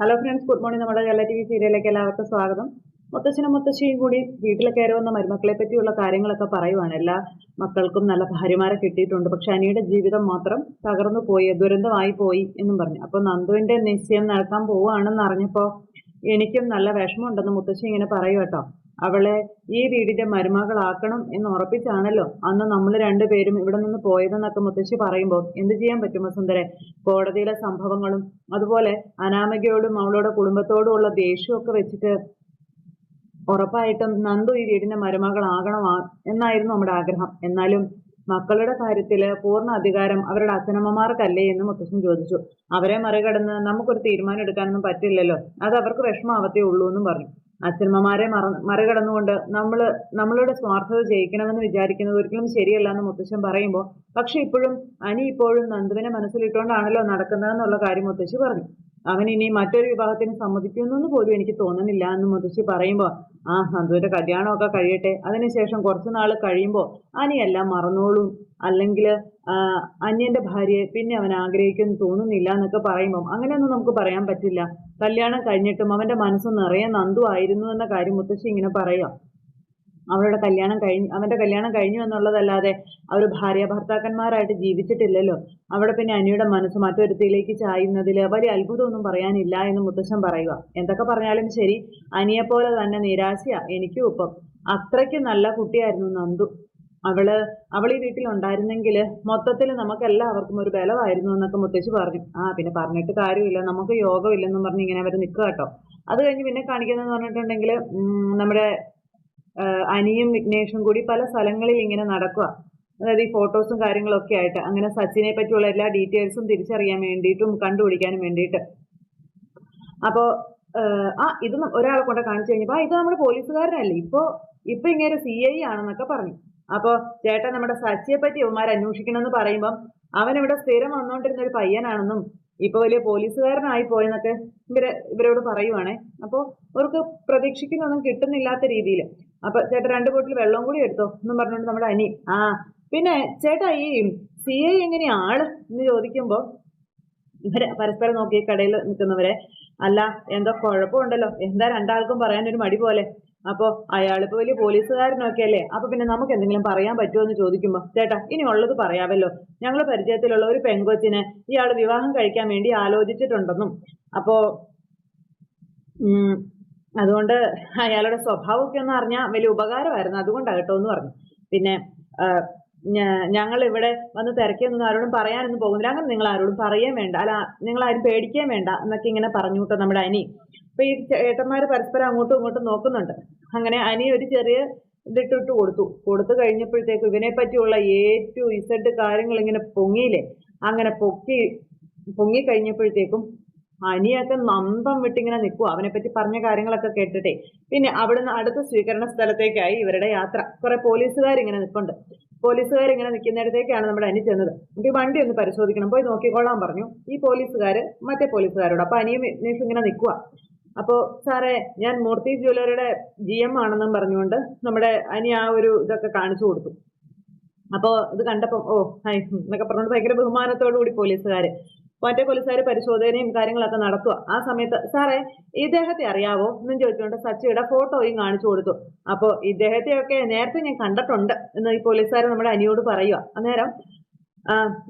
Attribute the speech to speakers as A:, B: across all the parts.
A: Hello friends, good morning. നമ്മുടെ Kerala TV സീരിയലിലേക്ക് എല്ലാവർക്കും സ്വാഗതം. മുത്തച്ഛനും മുത്തശ്ശിയും കൂടി വീട്ടിൽ കയറി വന്ന മരുമക്കളെ പറ്റിയുള്ള കാര്യങ്ങളൊക്കെ പറയുവാണ്. എല്ലാ മക്കൾക്കും നല്ല ഭാര്യമാരെ കിട്ടിയിട്ടുണ്ട്, പക്ഷെ അനിയുടെ ജീവിതം മാത്രം തകർന്നു പോയി, ദുരന്തമായി പോയി എന്നും പറഞ്ഞു. അപ്പൊ നന്ദുവിന്റെ നിശ്ചയം നടക്കാൻ പോവുകയാണെന്ന് അറിഞ്ഞപ്പോ എനിക്കും നല്ല വിഷമമുണ്ടെന്ന് മുത്തശ്ശി ഇങ്ങനെ പറയൂ കേട്ടോ. അവളെ ഈ വീടിന്റെ മരുമകളാക്കണം എന്ന് ഉറപ്പിച്ചാണല്ലോ അന്ന് നമ്മൾ രണ്ടുപേരും ഇവിടെ നിന്ന് പോയതെന്നൊക്കെ മുത്തശ്ശി പറയുമ്പോൾ എന്ത് ചെയ്യാൻ പറ്റും വസുന്ധരെ? കോടതിയിലെ സംഭവങ്ങളും അതുപോലെ അനാമികയോടും അവളുടെ കുടുംബത്തോടും ഉള്ള ദേഷ്യമൊക്കെ വെച്ചിട്ട് ഉറപ്പായിട്ടും നന്ദു ഈ വീടിന്റെ മരുമകളാകണം എന്നായിരുന്നു നമ്മുടെ ആഗ്രഹം. എന്നാലും മക്കളുടെ കാര്യത്തില് പൂർണ്ണ അധികാരം അവരുടെ അച്ഛനമ്മമാർക്കല്ലേ എന്ന് മുത്തശ്ശൻ ചോദിച്ചു. അവരെ മറികടന്ന് നമുക്കൊരു തീരുമാനം എടുക്കാനൊന്നും പറ്റില്ലല്ലോ, അത് അവർക്ക് വിഷമാവത്തേ ഉള്ളൂ എന്നും പറഞ്ഞു. അച്ഛനമ്മമാരെ മറികടന്നുകൊണ്ട് നമ്മളുടെ സ്വാർത്ഥത ജയിക്കണമെന്ന് വിചാരിക്കുന്നത് ഒരിക്കലും ശരിയല്ല എന്ന് മുത്തശ്ശൻ പറയുമ്പോൾ, പക്ഷെ ഇപ്പോഴും നന്ദുവിനെ മനസ്സിലിട്ടുകൊണ്ടാണല്ലോ നടക്കുന്നതെന്നുള്ള കാര്യം മുത്തശ്ശി പറഞ്ഞു. അവൻ ഇനി മറ്റൊരു വിവാഹത്തിന് സമ്മതിക്കുന്നെന്ന് പോലും എനിക്ക് തോന്നുന്നില്ല എന്ന് മുത്തശ്ശി പറയുമ്പോൾ, നന്ദുവിന്റെ കല്യാണമൊക്കെ കഴിയട്ടെ, അതിനുശേഷം കുറച്ചു നാൾ കഴിയുമ്പോൾ അനിയെല്ലാം മറന്നോളും, അല്ലെങ്കിൽ അന്യന്റെ ഭാര്യയെ പിന്നെ അവൻ ആഗ്രഹിക്കുമെന്ന് തോന്നുന്നില്ല എന്നൊക്കെ പറയുമ്പോൾ അങ്ങനെയൊന്നും നമുക്ക് പറയാൻ പറ്റില്ല. കല്യാണം കഴിഞ്ഞിട്ടും അവന്റെ മനസ്സ് നിറയെ നന്ദു ആയിരുന്നു എന്ന കാര്യം മുത്തശ്ശി ഇങ്ങനെ പറയാം. അവന്റെ കല്യാണം കഴിഞ്ഞു എന്നുള്ളതല്ലാതെ അവർ ഭാര്യ ഭർത്താക്കന്മാരായിട്ട് ജീവിച്ചിട്ടില്ലല്ലോ. അവിടെ പിന്നെ അനിയുടെ മനസ്സ് മറ്റൊരുത്തിയിലേക്ക് ചായുന്നതിൽ വലിയ അത്ഭുതമൊന്നും പറയാനില്ല എന്ന് മുത്തശ്ശൻ പറയുക. എന്തൊക്കെ പറഞ്ഞാലും ശരി, അനിയെപ്പോലെ തന്നെ നിരാശയാ എനിക്കും ഇപ്പം. അത്രയ്ക്ക് നല്ല കുട്ടിയായിരുന്നു നന്ദു. അവൾ ഈ വീട്ടിലുണ്ടായിരുന്നെങ്കിൽ മൊത്തത്തിൽ നമുക്ക് എല്ലാവർക്കും ഒരു ബലമായിരുന്നു എന്നൊക്കെ മുത്തശ്ശി പറഞ്ഞു. പിന്നെ പറഞ്ഞിട്ട് കാര്യമില്ല, നമുക്ക് യോഗമില്ലെന്നും പറഞ്ഞ് ഇങ്ങനെ അവർ നിൽക്കുക കേട്ടോ. അത് കഴിഞ്ഞ് പിന്നെ കാണിക്കുന്നതെന്ന് പറഞ്ഞിട്ടുണ്ടെങ്കിൽ നമ്മുടെ അനിയും വിഘ്നേഷും കൂടി പല സ്ഥലങ്ങളിൽ ഇങ്ങനെ നടക്കുക. അതായത് ഈ ഫോട്ടോസും കാര്യങ്ങളൊക്കെ ആയിട്ട് അങ്ങനെ സച്ചിനെ പറ്റിയുള്ള എല്ലാ ഡീറ്റെയിൽസും തിരിച്ചറിയാൻ വേണ്ടിയിട്ടും കണ്ടുപിടിക്കാനും വേണ്ടിയിട്ട്. അപ്പോൾ ഇത് ഒരാളെ കൊണ്ട് കാണിച്ചു കഴിഞ്ഞപ്പോൾ ഇത് നമ്മുടെ പോലീസുകാരനല്ലേ, ഇപ്പൊ ഇങ്ങനെ CI ആണെന്നൊക്കെ പറഞ്ഞു. അപ്പോൾ ചേട്ടൻ നമ്മുടെ സച്ചിയെ പറ്റി ഇവന്മാർ അന്വേഷിക്കണമെന്ന് പറയുമ്പം അവൻ ഇവിടെ സ്ഥിരം വന്നുകൊണ്ടിരുന്ന ഒരു പയ്യനാണെന്നും ഇപ്പൊ വലിയ പോലീസുകാരനായി പോയെന്നൊക്കെ ഇവരോട് പറയുവാണേ. അപ്പോൾ അവർക്ക് പ്രതീക്ഷിക്കുന്നൊന്നും കിട്ടുന്നില്ലാത്ത രീതിയിൽ. അപ്പൊ ചേട്ടാ 2 ബോട്ടിൽ വെള്ളം കൂടി എടുത്തോ എന്നും പറഞ്ഞുകൊണ്ട് നമ്മുടെ അനി പിന്നെ ചേട്ടാ ഈ CI എങ്ങനെയാ ആള് എന്ന് ചോദിക്കുമ്പോ ഇവരെ പരസ്പരം നോക്കി കടയിൽ നിൽക്കുന്നവരെ, അല്ല എന്തോ കുഴപ്പമുണ്ടല്ലോ, എന്താ രണ്ടാൾക്കും പറയാനൊരു മടി പോലെ. അപ്പോ അയാളിപ്പോ വലിയ പോലീസുകാരനൊക്കെ അല്ലേ, അപ്പൊ പിന്നെ നമുക്ക് എന്തെങ്കിലും പറയാൻ പറ്റുമോ എന്ന് ചോദിക്കുമ്പോ, ചേട്ടാ ഇനി ഉള്ളത് പറയാമല്ലോ, ഞങ്ങൾ പരിചയത്തിലുള്ള ഒരു പെൺകൊച്ചിനെ ഇയാൾ വിവാഹം കഴിക്കാൻ വേണ്ടി ആലോചിച്ചിട്ടുണ്ടെന്നും അപ്പോ അതുകൊണ്ട് അയാളുടെ സ്വഭാവമൊക്കെ ഒന്ന് അറിഞ്ഞാൽ വലിയ ഉപകാരമായിരുന്നു, അതുകൊണ്ടാകട്ടോ എന്ന് പറഞ്ഞു. പിന്നെ ഞങ്ങൾ ഇവിടെ വന്ന് തിരക്കിയൊന്നും ആരോടും പറയാനൊന്നും പോകുന്നില്ല, അങ്ങനെ നിങ്ങൾ ആരോടും പറയാൻ വേണ്ട, അല്ല നിങ്ങൾ ആരും പേടിക്കാൻ വേണ്ട എന്നൊക്കെ ഇങ്ങനെ പറഞ്ഞു കേട്ടോ നമ്മുടെ അനി. അപ്പൊ ഈ ചേട്ടന്മാര് പരസ്പരം അങ്ങോട്ടും ഇങ്ങോട്ടും നോക്കുന്നുണ്ട്. അങ്ങനെ അനി ഒരു ചെറിയ ഇതിട്ടിട്ട് കൊടുത്തു കഴിഞ്ഞപ്പോഴത്തേക്കും ഇവനെ പറ്റിയുള്ള A to Z കാര്യങ്ങൾ ഇങ്ങനെ പൊങ്ങിയില്ലേ, അങ്ങനെ പൊങ്ങി കഴിഞ്ഞപ്പോഴത്തേക്കും അനിയൊക്കെ നന്തം വിട്ടിങ്ങനെ നിൽക്കുക അവനെപ്പറ്റി പറഞ്ഞ കാര്യങ്ങളൊക്കെ കേട്ടിട്ടേ. പിന്നെ അവിടുന്ന് അടുത്ത സ്വീകരണ സ്ഥലത്തേക്കായി ഇവരുടെ യാത്ര. കുറെ പോലീസുകാരിങ്ങനെ നിൽക്കുന്നിടത്തേക്കാണ് നമ്മുടെ അനി ചെന്നത്. ഈ വണ്ടി ഒന്ന് പരിശോധിക്കണം, പോയി നോക്കിക്കൊള്ളാൻ പറഞ്ഞു ഈ പോലീസുകാര് മറ്റേ പോലീസുകാരോട്. അപ്പൊ അനിയും വിഘ്നേഷും ഇങ്ങനെ നിൽക്കുക. അപ്പോ സാറേ ഞാൻ മൂർത്തി ജ്വല്ലറിയുടെ GM ആണെന്നും പറഞ്ഞുകൊണ്ട് നമ്മുടെ അനി ആ ഒരു ഇതൊക്കെ കാണിച്ചു കൊടുത്തു. അപ്പോ ഇത് കണ്ടപ്പം എന്നൊക്കെ പറഞ്ഞുകൊണ്ട് ഭയങ്കര ബഹുമാനത്തോടു കൂടി മറ്റേ പോലീസുകാർ പരിശോധനയും കാര്യങ്ങളൊക്കെ നടത്തുക. ആ സമയത്ത് സാറേ ഇദ്ദേഹത്തെ അറിയാവോ എന്നും ചോദിച്ചുകൊണ്ട് സച്ചിയുടെ ഫോട്ടോയും കാണിച്ചു കൊടുത്തു. അപ്പോൾ ഇദ്ദേഹത്തെയൊക്കെ നേരത്തെ ഞാൻ കണ്ടിട്ടുണ്ട് എന്ന് ഈ പോലീസുകാർ നമ്മുടെ അനിയോട് പറയുക. അന്നേരം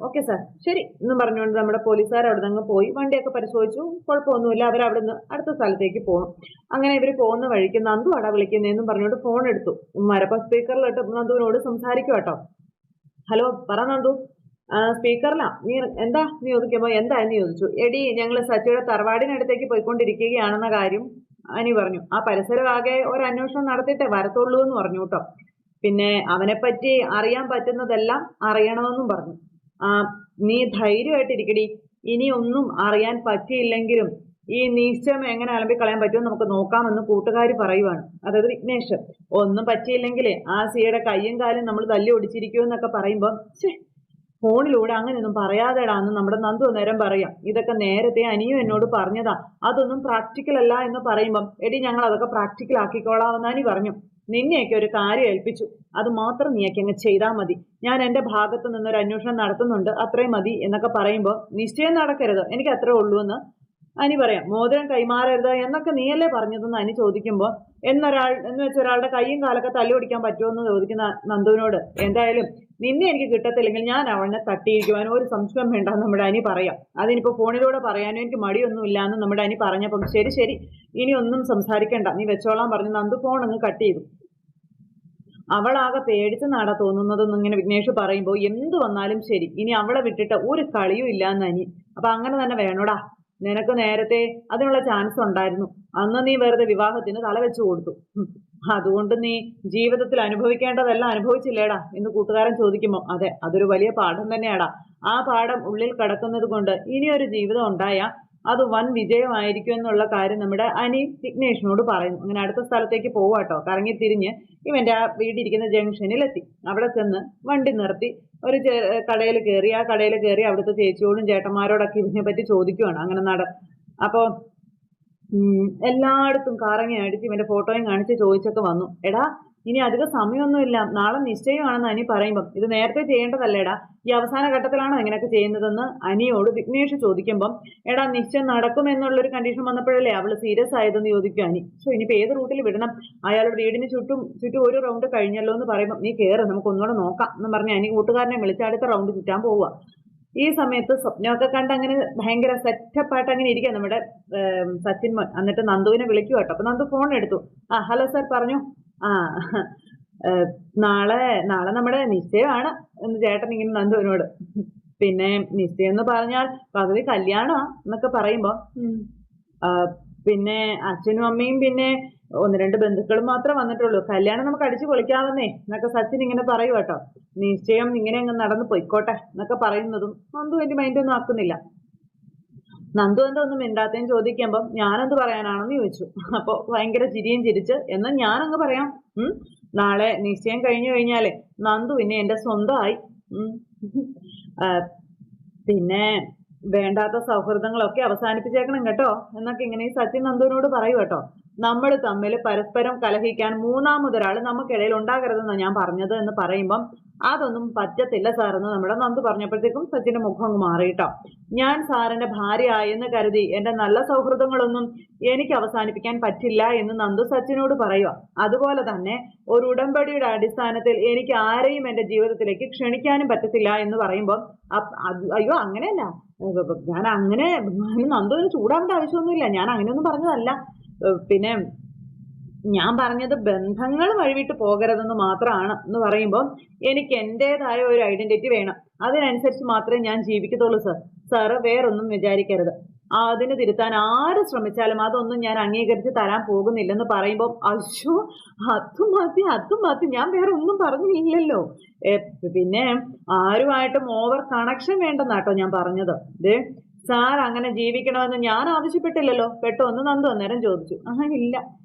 A: ഓക്കെ സാർ ശരി എന്നും പറഞ്ഞുകൊണ്ട് നമ്മുടെ പോലീസുകാർ അവിടെ നിന്ന് പോയി വണ്ടിയൊക്കെ പരിശോധിച്ചു. കുഴപ്പമൊന്നുമില്ല, അവരവിടുന്ന് അടുത്ത സ്ഥലത്തേക്ക് പോകും. അങ്ങനെ ഇവർ പോകുന്ന വഴിക്ക് നന്ദു അട വിളിക്കുന്നതെന്നും പറഞ്ഞുകൊണ്ട് ഫോൺ എടുത്തു. മരപ്പ സ്പീക്കറിലിട്ട് നന്ദുവിനോട് സംസാരിക്കും കേട്ടോ. ഹലോ പറ നന്ദു. സ്പീക്കറിലാ. നീ ചോദിക്കുമ്പോ എന്തായെന്ന് ചോദിച്ചു. എടി ഞങ്ങൾ സച്ചിയുടെ തറവാടിനടുത്തേക്ക് പോയിക്കൊണ്ടിരിക്കുകയാണെന്ന കാര്യം അനി പറഞ്ഞു. ആ പരിസരം ആകെ ഒരു അന്വേഷണം നടത്തിയിട്ടേ വരത്തുള്ളൂ എന്ന് പറഞ്ഞു കേട്ടോ. പിന്നെ അവനെപ്പറ്റി അറിയാൻ പറ്റുന്നതെല്ലാം അറിയണമെന്നും പറഞ്ഞു. നീ ധൈര്യമായിട്ടിരിക്കടി, ഇനി ഒന്നും അറിയാൻ പറ്റിയില്ലെങ്കിലും ഈ നിശ്ചയം എങ്ങനെ അലമ്പിക്കളയാൻ പറ്റുമെന്ന് നമുക്ക് നോക്കാമെന്ന് കൂട്ടുകാർ പറയുവാണ്. അതായത് വിഘ്നേഷ്. ഒന്നും പറ്റിയില്ലെങ്കിലേ ആ സിയുടെ കയ്യും കാലും നമ്മൾ തല്ലി ഒടിച്ചിരിക്കുമെന്നൊക്കെ പറയുമ്പോൾ ഫോണിലൂടെ അങ്ങനെയൊന്നും പറയാതെടാന്ന് നമ്മുടെ നന്ദു നേരം പറയാം. ഇതൊക്കെ നേരത്തെ അനിയും എന്നോട് പറഞ്ഞതാ, അതൊന്നും പ്രാക്ടിക്കൽ അല്ല എന്ന് പറയുമ്പം എടി ഞങ്ങൾ അതൊക്കെ പ്രാക്ടിക്കൽ ആക്കിക്കോളാമെന്ന് അനി പറഞ്ഞു. നിന്നെയൊക്കെ ഒരു കാര്യം ഏൽപ്പിച്ചു, അത് മാത്രം നീയൊക്കെ അങ്ങ് ചെയ്താൽ മതി. ഞാൻ എൻ്റെ ഭാഗത്ത് നിന്നൊരു അന്വേഷണം നടത്തുന്നുണ്ട്, അത്രയും മതി എന്നൊക്കെ പറയുമ്പോൾ നിശ്ചയം നടക്കരുത്, എനിക്ക് അത്രേ ഉള്ളൂ എന്ന് അനി പറയാം, മോതിരം കൈമാറരുത് എന്നൊക്കെ നീയല്ലേ പറഞ്ഞതെന്ന് അനി ചോദിക്കുമ്പോൾ എന്ന് വെച്ച ഒരാളുടെ കൈയും കാലൊക്കെ തല്ലി ഓടിക്കാൻ പറ്റുമോ എന്ന് ചോദിക്കുന്ന നന്ദുവിനോട്, എന്തായാലും നിന്നെ എനിക്ക് കിട്ടത്തില്ലെങ്കിൽ ഞാൻ അവനെ തട്ടിയിരിക്കുവാനും ഒരു സംശയം വേണ്ട നമ്മുടെ അനി പറയാം. അതിനിപ്പോ ഫോണിലൂടെ പറയാനും എനിക്ക് മടിയൊന്നുമില്ല എന്ന് നമ്മുടെ അനി പറഞ്ഞപ്പം ശരി ശരി ഇനി ഒന്നും സംസാരിക്കണ്ട, നീ വെച്ചോളാൻ പറഞ്ഞു നന്ദു ഫോൺ അങ്ങ് കട്ട് ചെയ്തു. അവളാകെ പേടിച്ച് നാടാ തോന്നുന്നതെന്ന് ഇങ്ങനെ വിഘ്നേഷ് പറയുമ്പോൾ എന്തു വന്നാലും ശരി ഇനി അവളെ വിട്ടിട്ട് ഒരു കളിയും ഇല്ല എന്ന് അനി. അപ്പൊ അങ്ങനെ തന്നെ വേണോടാ, നിനക്ക് നേരത്തെ അതിനുള്ള ചാൻസ് ഉണ്ടായിരുന്നു, അന്ന് നീ വെറുതെ വിവാഹത്തിന് തല വെച്ചു കൊടുത്തു, അതുകൊണ്ട് നീ ജീവിതത്തിൽ അനുഭവിക്കേണ്ടതെല്ലാം അനുഭവിച്ചില്ലേടാ എന്ന് കൂട്ടുകാരൻ ചോദിക്കുമ്പോൾ അതെ, അതൊരു വലിയ പാഠം തന്നെയാടാ. ആ പാഠം ഉള്ളിൽ കിടക്കുന്നത് കൊണ്ട് ഇനിയൊരു ജീവിതം ഉണ്ടായാൽ അത് വൻ വിജയമായിരിക്കും എന്നുള്ള കാര്യം നമ്മുടെ അനി വിഘ്നേഷിനോട് പറയുന്നു. അങ്ങനെ അടുത്ത സ്ഥലത്തേക്ക് പോവാട്ടോ. കറങ്ങി തിരിഞ്ഞ് ഇവന്റെ ആ വീടിരിക്കുന്ന ജംഗ്ഷനിലെത്തി. അവിടെ ചെന്ന് വണ്ടി നിർത്തി ഒരു കടയിൽ കയറി. ആ കടയിൽ കയറി അവിടുത്തെ ചേച്ചിയോടും ചേട്ടന്മാരോടൊക്കെ ഇതിനെ പറ്റി ചോദിക്കുവാണ്. അങ്ങനെ അപ്പോൾ എല്ലായിടത്തും കറങ്ങി അടിച്ച് ഇവന്റെ ഫോട്ടോയും കാണിച്ച് ചോദിച്ചൊക്കെ വന്നു. എടാ ഇനി അധികം സമയമൊന്നുമില്ല, നാളെ നിശ്ചയമാണെന്ന് അനി പറയുമ്പം ഇത് നേരത്തെ ചെയ്യേണ്ടതല്ലേടാ, ഈ അവസാന ഘട്ടത്തിലാണോ ഇങ്ങനെയൊക്കെ ചെയ്യുന്നതെന്ന് അനിയോട് വിഘ്നേഷ് ചോദിക്കുമ്പം എടാ നിശ്ചയം നടക്കുമെന്നുള്ളൊരു കണ്ടീഷൻ വന്നപ്പോഴല്ലേ അവള് സീരിയസ് ആയതെന്ന് ചോദിക്കും അനി. സോ ഇനിയിപ്പോൾ ഏത് റൂട്ടിൽ വിടണം, അയാളുടെ വീടിന് ചുറ്റും ഒരു റൗണ്ട് കഴിഞ്ഞല്ലോ എന്ന് പറയുമ്പോൾ നീ കയറ് നമുക്ക് ഒന്നുകൂടെ നോക്കാം എന്ന് പറഞ്ഞ് അനി കൂട്ടുകാരനെ വിളിച്ച് അടുത്ത റൗണ്ട് ചുറ്റാൻ പോവുക. ഈ സമയത്ത് സ്വപ്നമൊക്കെ കണ്ട് അങ്ങനെ ഭയങ്കര സെറ്റപ്പായിട്ട് അങ്ങനെ ഇരിക്കുക നമ്മുടെ സച്ചിൻ മോൻ. എന്നിട്ട് നന്ദുവിനെ വിളിക്കുക കേട്ടോ. അപ്പൊ നന്ദു ഫോൺ എടുത്തു. ഹലോ സാർ പറഞ്ഞു. നാളെ നമ്മുടെ നിശ്ചയമാണ് എന്ന് ചേട്ടൻ ഇങ്ങനെ നന്ദുവിനോട്. പിന്നെ നിശ്ചയം എന്ന് പറഞ്ഞാൽ പകുതി കല്യാണമാ എന്നൊക്കെ പറയുമ്പോ പിന്നെ അച്ഛനും അമ്മയും പിന്നെ ഒന്ന് രണ്ട് ബന്ധുക്കളും മാത്രം വന്നിട്ടുള്ളൂ, കല്യാണം നമുക്ക് അടിച്ചു പൊളിക്കാവുന്നേ എന്നൊക്കെ സച്ചിൻ ഇങ്ങനെ പറയൂ കേട്ടോ. നിശ്ചയം ഇങ്ങനെ അങ്ങ് നടന്നു പൊയ്ക്കോട്ടെ എന്നൊക്കെ പറയുന്നതും നന്ദു വലിയ മൈൻഡൊന്നും ആക്കുന്നില്ല. നന്ദു എന്താ ഒന്നും മിണ്ടാത്തേന്ന് ചോദിക്കുമ്പം ഞാനെന്ത് പറയാനാണെന്ന് ചോദിച്ചു. അപ്പോൾ ഭയങ്കര ചിരിയും ചിരിച്ച് എന്നാൽ ഞാനങ്ങ് പറയാം, നാളെ നിശ്ചയം കഴിഞ്ഞു കഴിഞ്ഞാലേ നന്ദു പിന്നെ എൻ്റെ സ്വന്തമായി, പിന്നെ വേണ്ടാത്ത സൗഹൃദങ്ങളൊക്കെ അവസാനിപ്പിച്ചേക്കണം കേട്ടോ എന്നൊക്കെ ഇങ്ങനെ സച്ചിൻ നന്ദുവിനോട് പറയൂ കേട്ടോ. നമ്മൾ തമ്മിൽ പരസ്പരം കലഹിക്കാൻ മൂന്നാമതൊരാൾ നമുക്കിടയിൽ ഉണ്ടാകരുതെന്നാണ് ഞാൻ പറഞ്ഞത് എന്ന് പറയുമ്പം അതൊന്നും പറ്റത്തില്ല സാറെന്ന് നമ്മുടെ നന്ദു പറഞ്ഞപ്പോഴത്തേക്കും സച്ചിന്റെ മുഖം അങ്ങ് മാറിയിട്ടോ. ഞാൻ സാറിന്റെ ഭാര്യയായെന്ന് കരുതി എന്റെ നല്ല സൗഹൃദങ്ങളൊന്നും എനിക്ക് അവസാനിപ്പിക്കാൻ പറ്റില്ല എന്ന് നന്ദു സച്ചിനോട് പറയുക. അതുപോലെ തന്നെ ഒരു ഉടമ്പടിയുടെ അടിസ്ഥാനത്തിൽ എനിക്ക് ആരെയും എന്റെ ജീവിതത്തിലേക്ക് ക്ഷണിക്കാനും പറ്റത്തില്ല എന്ന് പറയുമ്പോൾ അയ്യോ അങ്ങനെയല്ല, ഞാൻ അങ്ങനെ നന്ദുവിന് ചൂടാവേണ്ട ആവശ്യമൊന്നുമില്ല, ഞാൻ അങ്ങനെയൊന്നും പറഞ്ഞതല്ല, പിന്നെ ഞാൻ പറഞ്ഞത് ബന്ധങ്ങൾ വഴിവിട്ട് പോകരുതെന്ന് മാത്രമാണ് എന്ന് പറയുമ്പോൾ എനിക്ക് എൻ്റെതായ ഒരു ഐഡന്റിറ്റി വേണം, അതിനനുസരിച്ച് മാത്രമേ ഞാൻ ജീവിക്കത്തുള്ളൂ സാർ. സാറ് വേറൊന്നും വിചാരിക്കരുത്, അതിന് തിരുത്താൻ ആര് ശ്രമിച്ചാലും അതൊന്നും ഞാൻ അംഗീകരിച്ച് തരാൻ പോകുന്നില്ലെന്ന് പറയുമ്പോൾ അയ്യോ അതും മതി ഞാൻ വേറെ ഒന്നും പറഞ്ഞില്ലല്ലോ, പിന്നെ ആരുമായിട്ടും ഓവർ കണക്ഷൻ വേണ്ടെന്നാട്ടോ ഞാൻ പറഞ്ഞത്. സാർ അങ്ങനെ ജീവിക്കണമെന്ന് ഞാൻ ആവശ്യപ്പെട്ടില്ലല്ലോ പെട്ടെന്ന് നന്ദു അന്നേരം ചോദിച്ചു. ഇല്ല,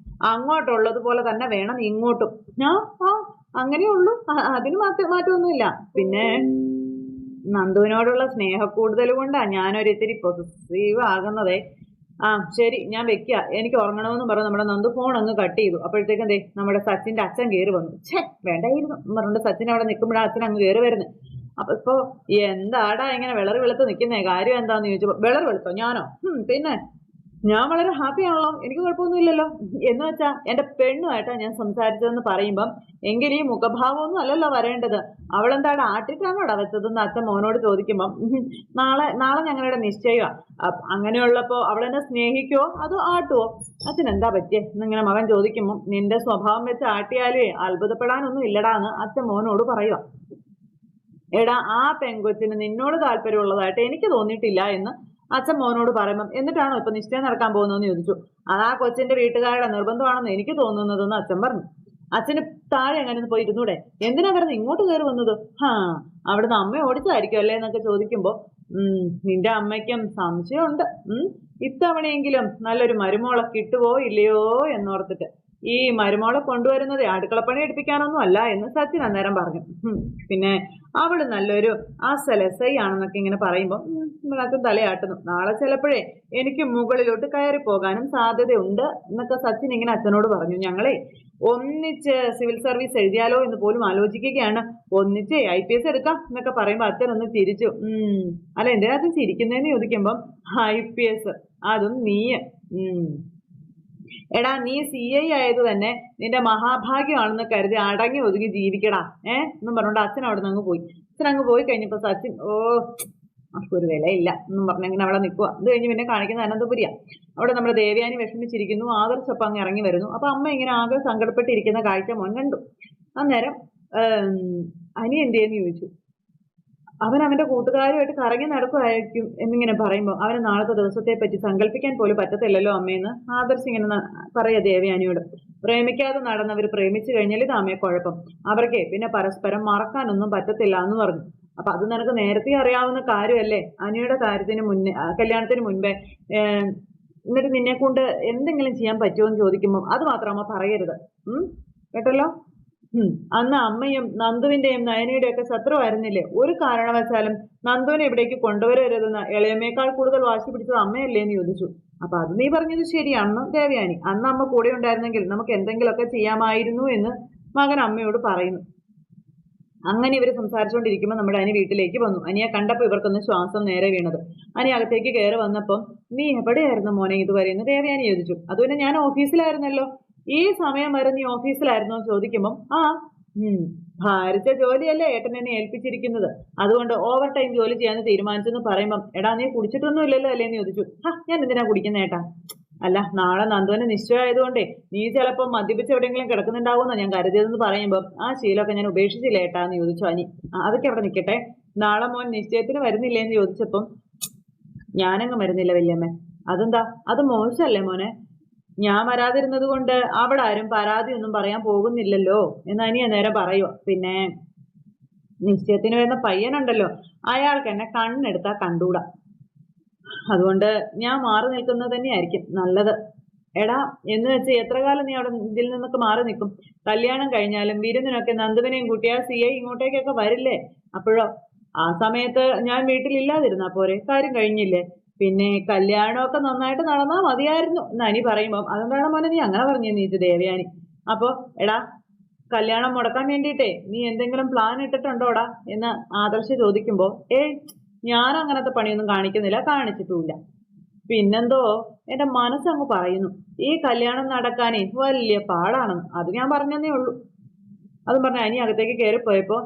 A: അങ്ങോട്ടുള്ളതുപോലെ തന്നെ വേണം ഇങ്ങോട്ടും. അങ്ങനെയുള്ളൂ, അതിന് മാറ്റമൊന്നുമില്ല. പിന്നെ നന്ദുവിനോടുള്ള സ്നേഹക്കൂടുതൽ കൊണ്ടാ ഞാനൊരിത്തിരി പൊസസീവ് ആകുന്നതേ. ശരി ഞാൻ വെക്കുക, എനിക്ക് ഉറങ്ങണമെന്ന് പറഞ്ഞു നമ്മുടെ നന്ദു ഫോൺ അങ്ങ് കട്ട് ചെയ്തു. അപ്പോഴത്തേക്കും എന്തേ നമ്മുടെ സച്ചിന്റെ അച്ഛൻ കയറി വന്നു. വേണ്ടായിരുന്നു പറഞ്ഞിട്ട് സച്ചിൻ അവിടെ നിൽക്കുമ്പോഴാണ് അച്ഛൻ അങ്ങ് കയറി വരുന്നത്. അപ്പൊ ഇപ്പൊ എന്താടാ ഇങ്ങനെ വിളറി വെളുത്ത് നിൽക്കുന്നേ, കാര്യം എന്താന്ന് ചോദിച്ചപ്പോ വിളറി വെളുത്തോ ഞാനോ, പിന്നെ ഞാൻ വളരെ ഹാപ്പി ആണല്ലോ, എനിക്ക് കുഴപ്പമൊന്നുമില്ലല്ലോ എന്ന് വെച്ചാ എന്റെ പെണ്ണുമായിട്ടാ ഞാൻ സംസാരിച്ചതെന്ന് പറയുമ്പം എങ്കിൽ ഈ മുഖഭാവമൊന്നും അല്ലല്ലോ വരേണ്ടത്, അവളെന്താടെ ആട്ടിട്ടാണോടാ വെച്ചതെന്ന് അച്ഛൻ മോനോട് ചോദിക്കുമ്പം നാളെ ഞങ്ങളുടെ നിശ്ചയമാ, അങ്ങനെയുള്ളപ്പോ അവളെന്നെ സ്നേഹിക്കുവോ അതോ ആട്ടുവോ, അച്ഛൻ എന്താ പറ്റിയേ എന്നിങ്ങനെ മകൻ ചോദിക്കുമ്പം നിന്റെ സ്വഭാവം വെച്ച് ആട്ടിയാലേ അത്ഭുതപ്പെടാനൊന്നും ഇല്ലടാന്ന് അച്ഛൻ മോനോട് പറയുക. എടാ ആ പെൺകൊച്ചിന് നിന്നോട് താല്പര്യമുള്ളതായിട്ട് എനിക്ക് തോന്നിയിട്ടില്ല എന്ന് അച്ഛൻ മോനോട് പറയുമ്പം എന്നിട്ടാണോ ഇപ്പൊ നിശ്ചയം നടക്കാൻ പോകുന്നതെന്ന് ചോദിച്ചു. അത് ആ കൊച്ചിന്റെ വീട്ടുകാരുടെ നിർബന്ധമാണെന്ന് എനിക്ക് തോന്നുന്നതെന്ന് അച്ഛൻ പറഞ്ഞു. അച്ഛന് താഴെ എങ്ങനെ പോയി ഇരുന്നൂടെ, എന്തിനാ വരുന്നത് ഇങ്ങോട്ട് കയറി വന്നത്, അവിടുന്ന് അമ്മ ഓടിച്ചതായിരിക്കും അല്ലേ എന്നൊക്കെ ചോദിക്കുമ്പോ നിന്റെ അമ്മയ്ക്കും സംശയമുണ്ട്, ഇത്തവണയെങ്കിലും നല്ലൊരു മരുമോളെ കിട്ടുവോ ഇല്ലയോ എന്നോർത്തിട്ട്. ഈ മരുമോളെ കൊണ്ടുവരുന്നത് അടുക്കളപ്പണി എടുപ്പിക്കാനൊന്നും അല്ല എന്ന് സച്ചിൻ അന്നേരം പറഞ്ഞു. പിന്നെ അവള് നല്ലൊരു SI ആണെന്നൊക്കെ ഇങ്ങനെ പറയുമ്പോൾ അച്ഛൻ തലയാട്ടുന്നു. നാളെ ചിലപ്പോഴേ എനിക്ക് മുകളിലോട്ട് കയറി പോകാനും സാധ്യതയുണ്ട് എന്നൊക്കെ സച്ചിൻ ഇങ്ങനെ അച്ഛനോട് പറഞ്ഞു. ഞങ്ങളെ ഒന്നിച്ച് സിവിൽ സർവീസ് എഴുതിയാലോ എന്ന് പോലും ആലോചിക്കുകയാണ്, ഒന്നിച്ച് IPS എടുക്കാം എന്നൊക്കെ പറയുമ്പോൾ അച്ഛൻ ഒന്ന് ചിരിച്ചു. അല്ല എന്തിനാ അച്ഛൻ ചിരിക്കുന്നതെന്ന് ചോദിക്കുമ്പം IPS അതും നീ. എടാ നീ CI ആയത് തന്നെ നിന്റെ മഹാഭാഗ്യമാണെന്ന് കരുതി അടങ്ങി ഒതുങ്ങി ജീവിക്കടാ എന്നും പറഞ്ഞോണ്ട് അച്ഛൻ അവിടെ നിന്ന് പോയി. അച്ഛൻ അങ്ങ് പോയി കഴിഞ്ഞപ്പോ സച്ചിൻ ഒരു വിലയില്ല എന്നും പറഞ്ഞിങ്ങനെ അവിടെ നിൽക്കുക. അത് കഴിഞ്ഞ് പിന്നെ കാണിക്കുന്ന അനന്തപുരിയാ. അവിടെ നമ്മുടെ ദേവയാനി വിഷമിച്ചിരിക്കുന്നു. ആദർശപ്പം അങ്ങ് ഇറങ്ങി വരുന്നു. അപ്പൊ അമ്മ ഇങ്ങനെ ആകെ സങ്കടപ്പെട്ടിരിക്കുന്ന കാഴ്ച മോൻ കണ്ടു. അന്നേരം അനി എന്തെന്ന് ചോദിച്ചു. അവൻ അവന്റെ കൂട്ടുകാരുമായിട്ട് കറങ്ങി നടക്കുമായിരിക്കും എന്നിങ്ങനെ പറയുമ്പോൾ അവന് നാളത്തെ ദിവസത്തെ പറ്റി സങ്കല്പിക്കാൻ പോലും പറ്റത്തില്ലല്ലോ അമ്മയെന്ന് ആദർശ് ഇങ്ങനെ പറയാ ദേവയാനിയോട്. പ്രേമിക്കാതെ നടന്നവർ പ്രേമിച്ചു കഴിഞ്ഞാൽ ഇത് അമ്മയെ കുഴപ്പം. അവർക്ക് പിന്നെ പരസ്പരം മറക്കാനൊന്നും പറ്റത്തില്ല എന്ന് പറഞ്ഞു. അപ്പൊ അത് നിനക്ക് നേരത്തെ അറിയാവുന്ന കാര്യമല്ലേ. അനിയുടെ കാര്യത്തിന് മുന്നേ, കല്യാണത്തിന് മുൻപേ എന്നിട്ട് നിന്നെ കൊണ്ട് എന്തെങ്കിലും ചെയ്യാൻ പറ്റുമോ എന്ന് ചോദിക്കുമ്പോൾ അത് മാത്രം അമ്മ പറയരുത്. കേട്ടല്ലോ. അന്ന് അമ്മയും നന്ദുവിന്റെയും നയനയുടെയും ഒക്കെ ശത്രുവായിരുന്നില്ലേ. ഒരു കാരണവശാലും നന്ദുവിനെ ഇവിടേക്ക് കൊണ്ടുവരരുതെന്ന് ഇളയമ്മയേക്കാൾ കൂടുതൽ വാശി പിടിച്ചത് അമ്മയല്ലേ എന്ന് ചോദിച്ചു. അപ്പൊ അത് നീ പറഞ്ഞത് ശരിയാണെന്ന് ദേവയാനി. അന്ന് അമ്മ കൂടെ ഉണ്ടായിരുന്നെങ്കിൽ നമുക്ക് എന്തെങ്കിലുമൊക്കെ ചെയ്യാമായിരുന്നു എന്ന് മകൻ അമ്മയോട് പറയുന്നു. അങ്ങനെ ഇവർ സംസാരിച്ചുകൊണ്ടിരിക്കുമ്പോൾ നമ്മുടെ അനി വീട്ടിലേക്ക് വന്നു. അനിയെ കണ്ടപ്പോൾ ഇവർക്കൊന്ന് ശ്വാസം നേരെ വീണത്. അനി അകത്തേക്ക് കയറി വന്നപ്പം നീ എവിടെയായിരുന്നു മോനെ ഇതുവരെ എന്ന് ദേവയാനി ചോദിച്ചു. അതുപോലെ ഞാൻ ഓഫീസിലായിരുന്നല്ലോ. ഈ സമയം വരെ നീ ഓഫീസിലായിരുന്നോ ചോദിക്കുമ്പം ഭാരിച്ച ജോലിയല്ലേ ഏട്ടൻ എന്നെ ഏൽപ്പിച്ചിരിക്കുന്നത്, അതുകൊണ്ട് ഓവർ ടൈം ജോലി ചെയ്യാന്ന് തീരുമാനിച്ചെന്ന് പറയുമ്പം എടാ നീ കുടിച്ചിട്ടൊന്നും ഇല്ലല്ലോ അല്ലേന്ന് ചോദിച്ചു. ഞാൻ എന്തിനാ കുടിക്കുന്ന ഏട്ടാ? അല്ല നാളെ നന്ദുവിന് നിശ്ചയമായതുകൊണ്ടേ നീ ചിലപ്പോൾ മദ്യപിച്ച് എവിടെയെങ്കിലും കിടക്കുന്നുണ്ടാവുമെന്നാ ഞാൻ കരുതിയതെന്ന് പറയുമ്പോൾ ആ ശീലമൊക്കെ ഞാൻ ഉപേക്ഷിച്ചില്ല ഏട്ടാന്ന് ചോദിച്ചു അനി. അതൊക്കെ അവിടെ നിൽക്കട്ടെ, നാളെ മോൻ നിശ്ചയത്തിന് വരുന്നില്ലേന്ന് ചോദിച്ചപ്പം ഞാനങ്ങ് വരുന്നില്ല വല്യമ്മ. അതെന്താ? അത് മോശമല്ലേ മോനെ? ഞാൻ വരാതിരുന്നത് കൊണ്ട് അവിടെ ആരും പരാതിയൊന്നും പറയാൻ പോകുന്നില്ലല്ലോ എന്ന് അനിയ നേരെ പറയുക. പിന്നെ നിശ്ചയത്തിന് വരുന്ന പയ്യനുണ്ടല്ലോ, അയാൾക്ക് എന്നെ കണ്ണെടുത്താ കണ്ടൂടാ. അതുകൊണ്ട് ഞാൻ മാറി നിൽക്കുന്നത് തന്നെയായിരിക്കും നല്ലത്. എടാ എന്ന് വെച്ച് എത്ര കാലം നീ അവിടെ ഇതിൽ നിന്നൊക്കെ മാറി നിൽക്കും? കല്യാണം കഴിഞ്ഞാലും വിരുന്നിനൊക്കെ നന്ദുവിനെയും കൂട്ടിയാ CI ഇങ്ങോട്ടേക്കൊക്കെ വരില്ലേ? അപ്പോഴോ ആ സമയത്ത് ഞാൻ വീട്ടിലില്ലാതിരുന്നാ പോരെ? കാര്യം കഴിഞ്ഞില്ലേ? പിന്നെ കല്യാണമൊക്കെ നന്നായിട്ട് നടന്നാൽ മതിയായിരുന്നു എന്ന് അനി പറയുമ്പം അതെന്താണ് മോനെ നീ അങ്ങനെ പറഞ്ഞു നീച്ചു ദേവയാനി. അപ്പൊ എടാ കല്യാണം മുടക്കാൻ വേണ്ടിയിട്ടേ നീ എന്തെങ്കിലും പ്ലാൻ ഇട്ടിട്ടുണ്ടോടാ എന്ന് ആദർശ് ചോദിക്കുമ്പോ ഞാൻ അങ്ങനത്തെ പണിയൊന്നും കാണിക്കുന്നില്ല, കാണിച്ചിട്ടുമില്ല. പിന്നെന്തോ എന്റെ മനസ്സങ്ങ് പറയുന്നു ഈ കല്യാണം നടക്കാനേ വലിയ പാടാണെന്ന്. അത് ഞാൻ പറഞ്ഞതേ ഉള്ളൂ. അതും പറഞ്ഞ അനി അകത്തേക്ക് കയറിപ്പോയപ്പോ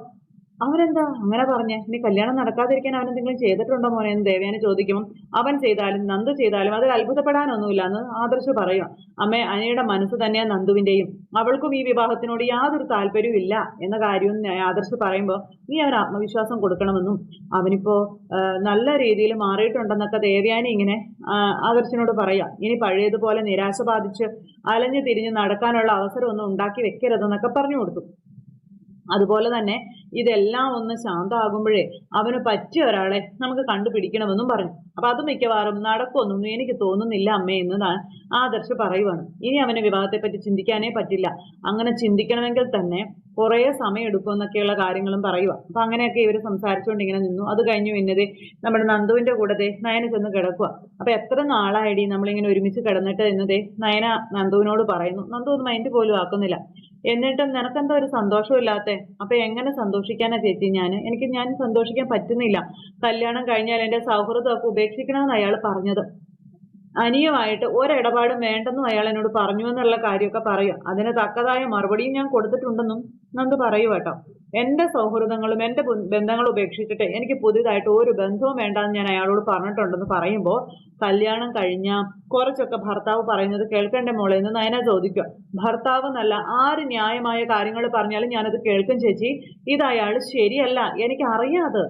A: അവനെന്താ അങ്ങനെ പറഞ്ഞേ? ഇനി കല്യാണം നടക്കാതിരിക്കാൻ അവൻ എന്തെങ്കിലും ചെയ്തിട്ടുണ്ടോ മോനെ എന്ന് ദേവയാനി ചോദിക്കുമ്പോൾ അവൻ ചെയ്താലും നന്ദു ചെയ്താലും അതിൽ അത്ഭുതപ്പെടാനൊന്നുമില്ല എന്ന് ആദർശ് പറയുക. അമ്മേ അനിയുടെ മനസ്സ് തന്നെയാ നന്ദുവിന്റെയും. അവൾക്കും ഈ വിവാഹത്തിനോട് യാതൊരു താല്പര്യവും ഇല്ല എന്ന കാര്യവും ആദർശ് പറയുമ്പോൾ നീ അവന് ആത്മവിശ്വാസം കൊടുക്കണമെന്നും അവനിപ്പോ നല്ല രീതിയിൽ മാറിയിട്ടുണ്ടെന്നൊക്കെ ദേവയാനി ഇങ്ങനെ ആദർശിനോട് പറയാ. ഇനി പഴയതുപോലെ നിരാശ ബാധിച്ച് അലഞ്ഞു തിരിഞ്ഞ് നടക്കാനുള്ള അവസരമൊന്നും ഉണ്ടാക്കി വെക്കരുതെന്നൊക്കെ പറഞ്ഞു കൊടുത്തു. അതുപോലെ തന്നെ ഇതെല്ലാം ഒന്ന് ശാന്തമാകുമ്പോഴേ അവന് പറ്റിയ ഒരാളെ നമുക്ക് കണ്ടുപിടിക്കണമെന്നും പറഞ്ഞു. അപ്പൊ അത് മിക്കവാറും നടക്കുമെന്നൊന്നും എനിക്ക് തോന്നുന്നില്ല അമ്മേ എന്ന് ആദർശ് പറയുവാണ്. ഇനി അവന് വിവാഹത്തെപ്പറ്റി ചിന്തിക്കാനേ പറ്റില്ല. അങ്ങനെ ചിന്തിക്കണമെങ്കിൽ തന്നെ കുറേ സമയം എടുക്കും എന്നൊക്കെയുള്ള കാര്യങ്ങളും പറയുക. അപ്പൊ അങ്ങനെയൊക്കെ ഇവർ സംസാരിച്ചുകൊണ്ട് ഇങ്ങനെ നിന്നു. അത് കഴിഞ്ഞു പിന്നത് നമ്മുടെ നന്ദുവിന്റെ കൂടെ നയന ചെന്ന് കിടക്കുക. അപ്പൊ എത്ര നാളായിടി നമ്മളിങ്ങനെ ഒരുമിച്ച് കിടന്നിട്ട് എന്നതേ നയന നന്ദുവിനോട് പറയുന്നു. നന്ദു ഒന്നും മൈൻഡ് പോലും ആക്കുന്നില്ല. എന്നിട്ടും നിനക്കെന്താ ഒരു സന്തോഷമില്ലാത്തെ? അപ്പൊ എങ്ങനെ സന്തോഷിക്കാനാ ചേച്ചി? ഞാൻ സന്തോഷിക്കാൻ പറ്റുന്നില്ല. കല്യാണം കഴിഞ്ഞാൽ എന്റെ സൗഹൃദമൊക്കെ ഉപേക്ഷിക്കണമെന്ന് അയാൾ പറഞ്ഞത്. അനിയുമായിട്ട് ഒരിടപാടും വേണ്ടെന്നും അയാൾ എന്നോട് പറഞ്ഞു എന്നുള്ള കാര്യമൊക്കെ പറയുക. അതിന് തക്കതായ മറുപടിയും ഞാൻ കൊടുത്തിട്ടുണ്ടെന്നും നന്ദു പറയൂ കേട്ടോ. എന്റെ സൗഹൃദങ്ങളും എന്റെ ബന്ധങ്ങളും ഉപേക്ഷിച്ചിട്ട് എനിക്ക് പുതിയതായിട്ട് ഒരു ബന്ധവും വേണ്ടെന്ന് ഞാൻ അയാളോട് പറഞ്ഞിട്ടുണ്ടെന്ന് പറയുമ്പോൾ കല്യാണം കഴിഞ്ഞ കുറച്ചൊക്കെ ഭർത്താവ് പറയുന്നത് കേൾക്കേണ്ട മോളെ എന്ന് നയന ചോദിക്കുക. ഭർത്താവ് എന്നല്ല ആര് ന്യായമായ കാര്യങ്ങൾ പറഞ്ഞാലും ഞാനത് കേൾക്കും ചേച്ചി. ഇത് അയാൾ ശരിയല്ല, എനിക്ക് അറിയാതെ.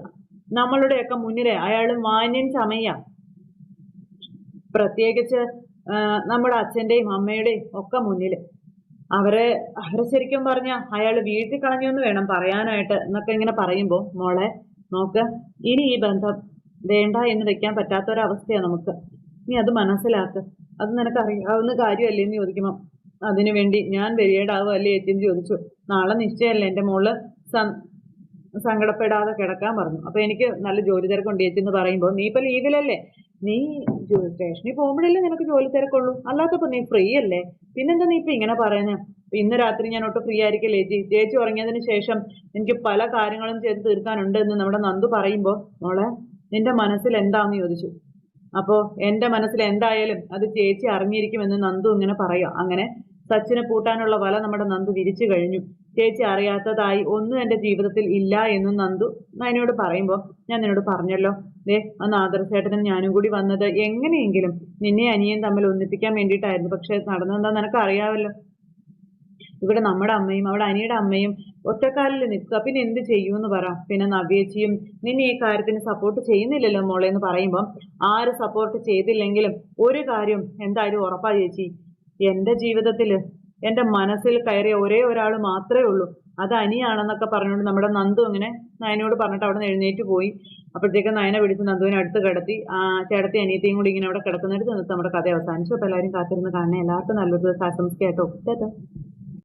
A: നമ്മളുടെയൊക്കെ മുന്നിലെ അയാൾ മാന്യൻ ചമയ. പ്രത്യേകിച്ച് നമ്മുടെ അച്ഛൻ്റെയും അമ്മയുടെയും ഒക്കെ മുന്നിൽ അവരെ ശരിക്കും പറഞ്ഞ അയാൾ വീട്ടിൽ കളഞ്ഞു എന്ന് വേണം പറയാനായിട്ട് എന്നൊക്കെ ഇങ്ങനെ പറയുമ്പോൾ മോളെ നോക്ക്, ഇനി ഈ ബന്ധം വേണ്ട എന്ന് വെക്കാൻ പറ്റാത്തൊരവസ്ഥയാണ് നമുക്ക്. നീ അത് മനസ്സിലാക്ക്. അത് നിനക്ക് അറിയാവുന്ന കാര്യമല്ലേ എന്ന് ചോദിക്കുമ്പോൾ അതിനു വേണ്ടി ഞാൻ വരികേടാവുമല്ലേ ചേച്ചിന്ന് ചോദിച്ചു. നാളെ നിശ്ചയമല്ലേ എൻ്റെ മോള് സങ്കടപ്പെടാതെ കിടക്കാൻ പറഞ്ഞു. അപ്പൊ എനിക്ക് നല്ല ജോലി തിരക്കുണ്ട് ചേച്ചിന്ന് പറയുമ്പോൾ നീ ഇപ്പൊ ലീവിലല്ലേ, നീ സ്റ്റേഷനിൽ പോകുമ്പോഴല്ലേ നിനക്ക് ജോലി തിരക്കുള്ളൂ, അല്ലാത്തപ്പോ നീ ഫ്രീ അല്ലേ, പിന്നെന്താ നീ ഇപ്പൊ ഇങ്ങനെ പറയുന്നത്? ഇന്ന് രാത്രി ഞാൻ ഒട്ടും ഫ്രീ ആയിരിക്കില്ലേ ചേച്ചി ഉറങ്ങിയതിന് ശേഷം എനിക്ക് പല കാര്യങ്ങളും ചെയ്ത് തീർക്കാനുണ്ട് എന്ന് നമ്മുടെ നന്ദു പറയുമ്പോൾ മോളെ നിന്റെ മനസ്സിൽ എന്താന്ന് ചോദിച്ചു. അപ്പോൾ എൻ്റെ മനസ്സിൽ എന്തായാലും അത് ചേച്ചി അറിഞ്ഞിരിക്കുമെന്ന് നന്ദു ഇങ്ങനെ പറയുക. അങ്ങനെ സച്ചിനെ പൂട്ടാനുള്ള വല നമ്മുടെ നന്ദു വിരിച്ചു കഴിഞ്ഞു. ചേച്ചി അറിയാത്തതായി ഒന്നും എൻ്റെ ജീവിതത്തിൽ ഇല്ല എന്നും നന്ദു നയനയോട് പറയുമ്പോൾ, ഞാൻ നിന്നോട് പറഞ്ഞല്ലോ, ദേ അന്ന് ആദർശേട്ടനും ഞാനും കൂടി വന്നത് എങ്ങനെയെങ്കിലും നിന്നെ അനിയൻ തമ്മിൽ ഒന്നിപ്പിക്കാൻ വേണ്ടിയിട്ടായിരുന്നു. പക്ഷെ നടന്നതെന്താ നിനക്ക് അറിയാമല്ലോ. ഇവിടെ നമ്മുടെ അമ്മയും അവിടെ അനിയുടെ അമ്മയും ഒറ്റക്കാലിൽ നിൽക്കുക. പിന്നെ എന്ത് ചെയ്യൂന്ന് പറ. പിന്നെ നവ്യേച്ചിയും നിന്നെ ഈ കാര്യത്തിന് സപ്പോർട്ട് ചെയ്യുന്നില്ലല്ലോ മോളെ എന്ന് പറയുമ്പം, ആര് സപ്പോർട്ട് ചെയ്തില്ലെങ്കിലും ഒരു കാര്യം എന്തായാലും ഉറപ്പാ ചേച്ചി, എൻ്റെ ജീവിതത്തിൽ എൻ്റെ മനസ്സിൽ കയറിയ ഒരേ ഒരാൾ മാത്രമേ ഉള്ളൂ, അത് അനിയാണെന്നൊക്കെ പറഞ്ഞുകൊണ്ട് നമ്മുടെ നന്ദു ഇങ്ങനെ നയനോട് പറഞ്ഞിട്ട് അവിടെ നിന്ന് എഴുന്നേറ്റ് പോയി. അപ്പോഴത്തേക്ക് നയനെ പിടിച്ച് നന്ദുവിനെ അടുത്ത് കിടത്തി. ചേട്ടത്തി അനിയത്തിയും കൂടി ഇങ്ങനെ അവിടെ കിടക്കുന്നിടത്ത് നമ്മുടെ കഥ അവസാനിച്ചു. അപ്പോൾ എല്ലാവരും കാത്തിരുന്ന് കാണണേ. എല്ലാവർക്കും നല്ലൊരു ദിവസം ആശംസിക്കാട്ടോ.